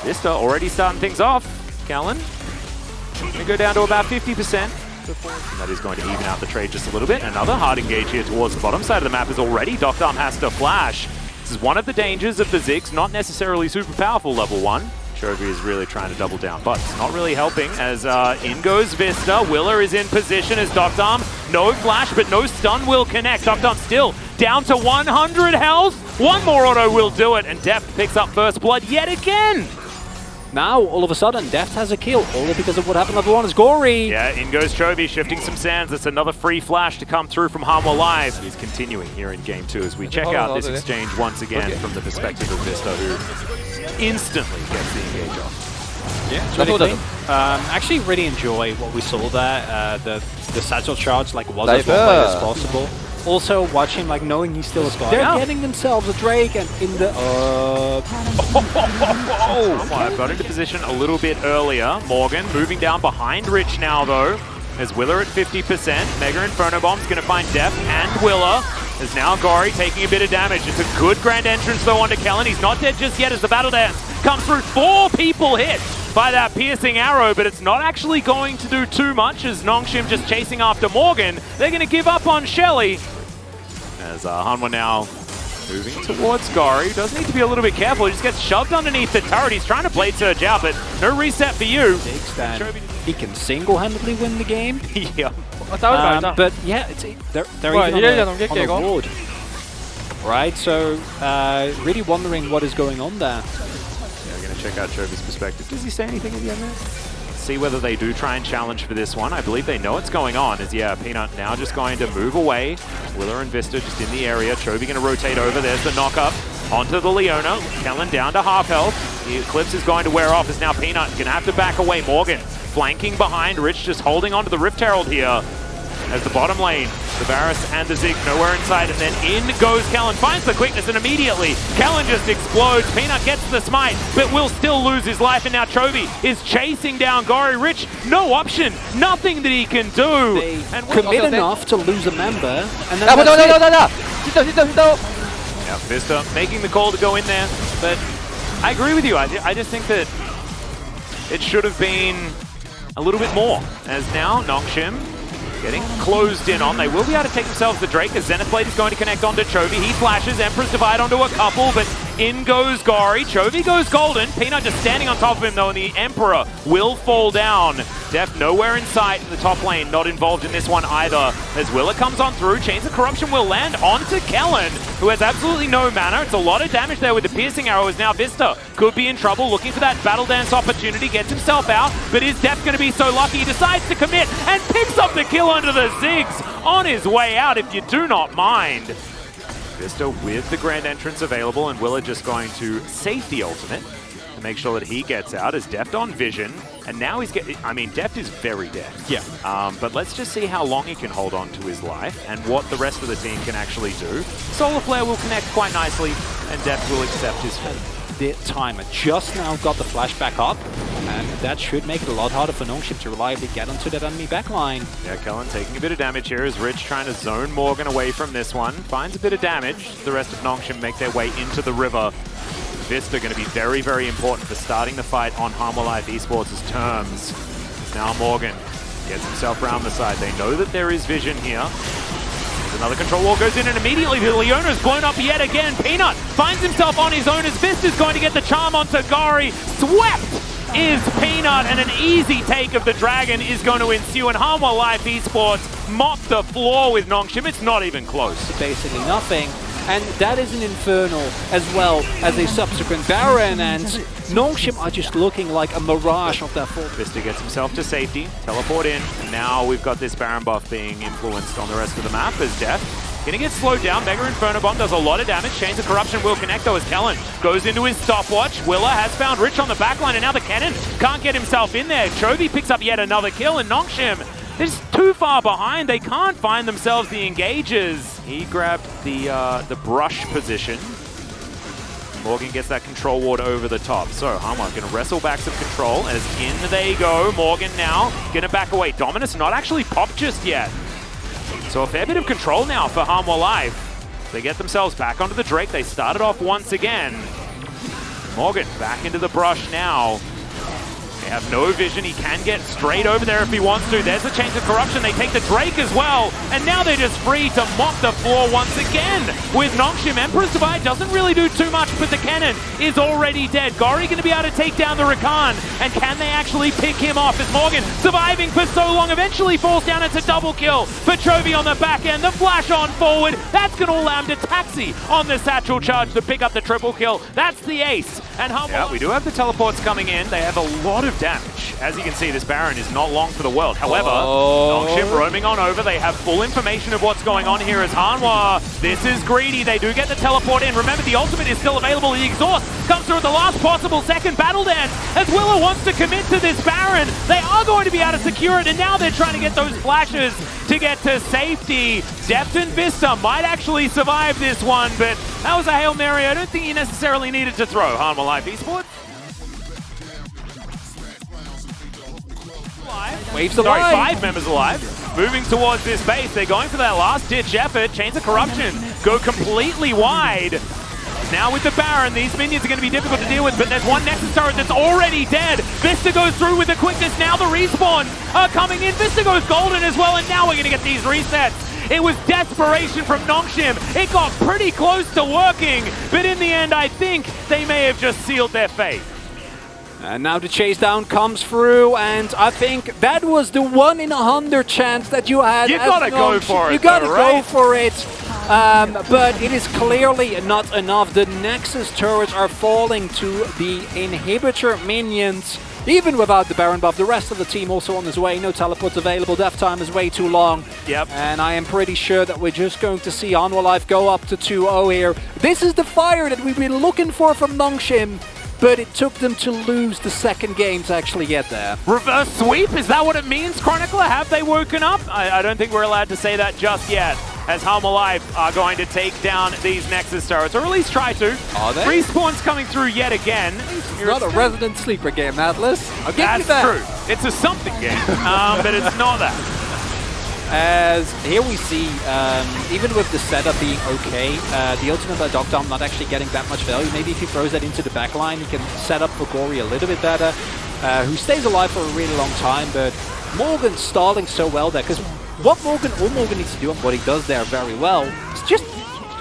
Vsta already starting things off. Kellen gonna go down to about 50%. And that is going to even out the trade just a little bit. Another hard engage here towards the bottom side of the map is already Doctorm has to flash. This is one of the dangers of the Ziggs, not necessarily super powerful level 1. Chovy is really trying to double down, but it's not really helping as in goes Vsta. Willer is in position as Doctorm. No flash, but no stun will connect. Doctorm still down to 100 health. One more auto will do it, and Deft picks up first blood yet again. Now, all of a sudden, Deft has a kill, only because of what happened level 1 is Gory. Yeah, in goes Chovy, shifting some sands. That's another free flash to come through from Hanwha Live. He's continuing here in game 2 as we check out this exchange once again from the perspective of Vsta, who instantly gets the engage off. Yeah, it's really clean. Actually really enjoy what we saw there. The satchel charge was as well played as possible. Also watching, knowing he's still a spot. They're getting themselves a Drake and in the... I've got into position a little bit earlier. Morgan moving down behind Rich now, though. There's Willer at 50%. Mega Inferno Bomb's going to find Deft and Willer. There's now Gory taking a bit of damage. It's a good grand entrance, though, onto Kellen. He's not dead just yet as the Battle Dance comes through. 4 people hit by that piercing arrow, but it's not actually going to do too much as Nongshim just chasing after Morgan. They're going to give up on Shelly. As Hanwha now moving towards Gory. Does need to be a little bit careful. He just gets shoved underneath the turret. He's trying to blade surge out, but no reset for you. He can single-handedly win the game. Yeah. But yeah, they're even on the board. Right, so really wondering what is going on there. Yeah, we're going to check out Chovy's perspective. Does he say anything at the end there? See whether they do try and challenge for this one. I believe they know what's going on. As Peanut now just going to move away. Willer and Vsta just in the area. Chovy going to rotate over. There's the knock-up onto the Leona. Kellen down to half health. The Eclipse is going to wear off as now Peanut going to have to back away. Morgan flanking behind. Rich just holding onto the Rift Herald here. As the bottom lane, the Varus and the Zig nowhere in sight, and then in goes Kellen, finds the quickness, and immediately Kellen just explodes. Peanut gets the smite, but will still lose his life, and now Chovy is chasing down Gory. Rich, no option, nothing that he can do. They commit enough to lose a member, and then Yeah, Vsta making the call to go in there, but I agree with you. I just think that it should have been a little bit more, as now Nongshim getting closed in on. They will be able to take themselves the Drake as Zenith Blade is going to connect onto Chovy. He flashes, Emperor's Divide onto a couple, but in goes Gory. Chovy goes golden. Peanut just standing on top of him though, and the Emperor will fall down. Deft nowhere in sight in the top lane, not involved in this one either. As Willer comes on through, Chains of Corruption will land onto Kellen, who has absolutely no mana. It's a lot of damage there with the piercing arrow as now Vsta could be in trouble, looking for that Battle Dance opportunity, gets himself out, but is Deft going to be so lucky? He decides to commit and picks up the kill under the Ziggs on his way out, if you do not mind. Vsta with the grand entrance available, and Willer just going to safety ultimate to make sure that he gets out as Deft on vision. And now he's getting, Deft is very dead. Yeah. But let's just see how long he can hold on to his life and what the rest of the team can actually do. Solar Flare will connect quite nicely, and Deft will accept his fate. The timer just now got the flash back up, and that should make it a lot harder for Nongshim to reliably get onto that enemy backline. Yeah, Kellen taking a bit of damage here as Rich trying to zone Morgan away from this one. Finds a bit of damage. The rest of Nongshim make their way into the river. Vsta going to be very, very important for starting the fight on Hanwha Live Esports' terms. Now Morgan gets himself around the side. They know that there is vision here. Another control wall goes in, and immediately the Leona is blown up yet again. Peanut finds himself on his own as Vista's going to get the charm onto Gory. Swept is Peanut, and an easy take of the Dragon is going to ensue. And Hanwha Live Esports mop the floor with Nongshim. It's not even close. Basically nothing. And that is an Infernal as well as a subsequent Baron, and Nongshim are just looking like a mirage of that fort. Vsta gets himself to safety, teleport in, and now we've got this Baron buff being influenced on the rest of the map as Deft gonna get slowed down. Mega Inferno Bomb does a lot of damage. Chains of Corruption will connect though as Kellen goes into his stopwatch. Willer has found Rich on the backline, and now the cannon can't get himself in there. Chovy picks up yet another kill, and Nongshim is too far behind. They can't find themselves the engages. He grabbed the brush position. Morgan gets that control ward over the top. So Hanwha gonna wrestle back some control as in they go. Morgan now gonna back away. Dominus not actually popped just yet. So a fair bit of control now for Hanwha Live. They get themselves back onto the Drake. They started off once again. Morgan back into the brush now. They have no vision. He can get straight over there if he wants to. There's a Chains of Corruption. They take the Drake as well. And now they're just free to mop the floor once again. With Nongshim, Emperor's Divide doesn't really do too much, but the cannon is already dead. Gori going to be able to take down the Rakan. And can they actually pick him off? As Morgan, surviving for so long, eventually falls down. It's a double kill for Chovy on the back end. The flash on forward. That's going to allow him to taxi on the satchel charge to pick up the triple kill. That's the ace. And yeah, we do have the teleports coming in. They have a lot of damage. As you can see, this Baron is not long for the world. However, Nongshim roaming on over. They have full information of what's going on here as Hanwha. This is greedy. They do get the teleport in. Remember, the ultimate is still available. The exhaust comes through at the last possible second. Battle Dance, as Willow wants to commit to this Baron. They are going to be able to secure it, and now they're trying to get those flashes to get to safety. Deft and Vsta might actually survive this one, but that was a Hail Mary I don't think he necessarily needed to throw. Hanwha Live Esports. Waves Sorry, alive. 5 members alive. Moving towards this base. They're going for that last-ditch effort. Chains of Corruption go completely wide. Now with the Baron, these minions are going to be difficult to deal with, but there's one Nexus turret that's already dead. Vsta goes through with the quickness. Now the respawns are coming in. Vsta goes golden as well, and now we're going to get these resets. It was desperation from Nongshim. It got pretty close to working, but in the end, I think they may have just sealed their fate. And now the chase down comes through, and I think that was the 1 in 100 chance that you had. You gotta go for it. You gotta though, go right? for it. But it is clearly not enough. The Nexus turrets are falling to the inhibitor minions. Even without the Baron buff, the rest of the team also on his way. No teleports available. Death time is way too long. Yep. And I am pretty sure that we're just going to see Hanwha Life go up to 2-0 here. This is the fire that we've been looking for from Nongshim, but it took them to lose the second game to actually get there. Reverse sweep, is that what it means, Chronicler? Have they woken up? I don't think we're allowed to say that just yet, as Hanwha Life are going to take down these Nexus turrets, or at least try to. Are they? Respawns coming through yet again. It's not a resident sleeper game, Atlas. I'll give you That's that. true. It's a something game, but it's not that. As here we see, even with the setup being okay, the ultimate by Doctor not actually getting that much value. Maybe if he throws that into the backline, he can set up for Gori a little bit better, who stays alive for a really long time, but Morgan stalling so well there, because what Morgan needs to do and what he does there very well is just,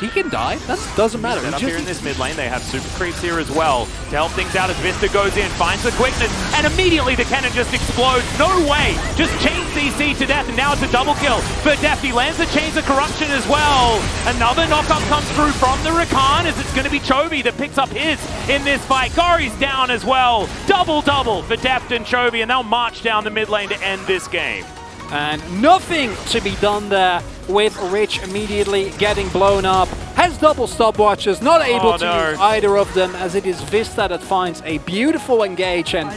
he can die. That doesn't matter. Set up here in this mid lane, they have super creeps here as well to help things out as Vsta goes in, finds the quickness, and immediately the cannon just explodes. No way! Just chains CC to death, and now it's a double kill for Deft. He lands the Chains of Corruption as well. Another knockup comes through from the Rakan, as it's going to be Chovy that picks up his in this fight. Gori's down as well. Double for Deft and Chovy, and they'll march down the mid lane to end this game. And nothing to be done there with Rich immediately getting blown up. Has double stopwatches, not able to use either of them, as it is Vsta that finds a beautiful engage. And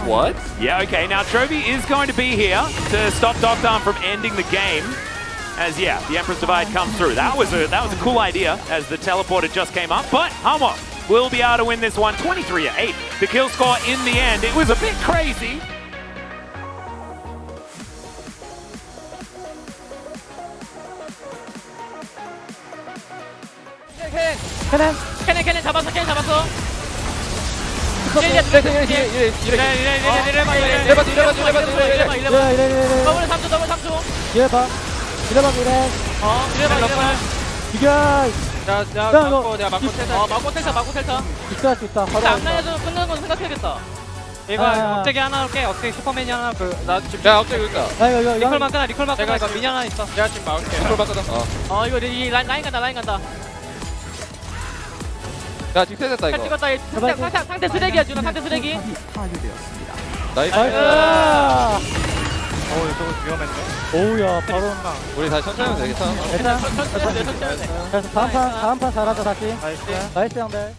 what? Yeah, okay, now Chovy is going to be here to stop Doctor from ending the game. As yeah, the Emperor's Divide comes through. That was a cool idea as the teleporter just came up, but Hanwha will be able to win this one 23-8. The kill score in the end, it was a bit crazy. 캐넨 잡았어. 더블 3초. 이래봐 이래. 이겨. 막고 텔타. 있을 수 있다. 안 나해서 끝나는 건 생각해야겠다. 이거 억제기 하나 할게. 억제기 슈퍼맨이 하나 나 지금 야, 억제기 있다. 리콜만 끊어. 이거 미니 하나 있어. 내가 지금 막을게. 리콜만 끊어. 이거 이 라인 간다. 야, 지금 세졌다 이거. 찍었다. 상대 쓰레기야, 준호. 상대 쓰레기. 나이스. 저거 위험했네. 오우야, 바로. 우리 다시 천천히 하면 되겠다. 일단, 그래서 다음 판 잘하자, 다시. 나이스 형들.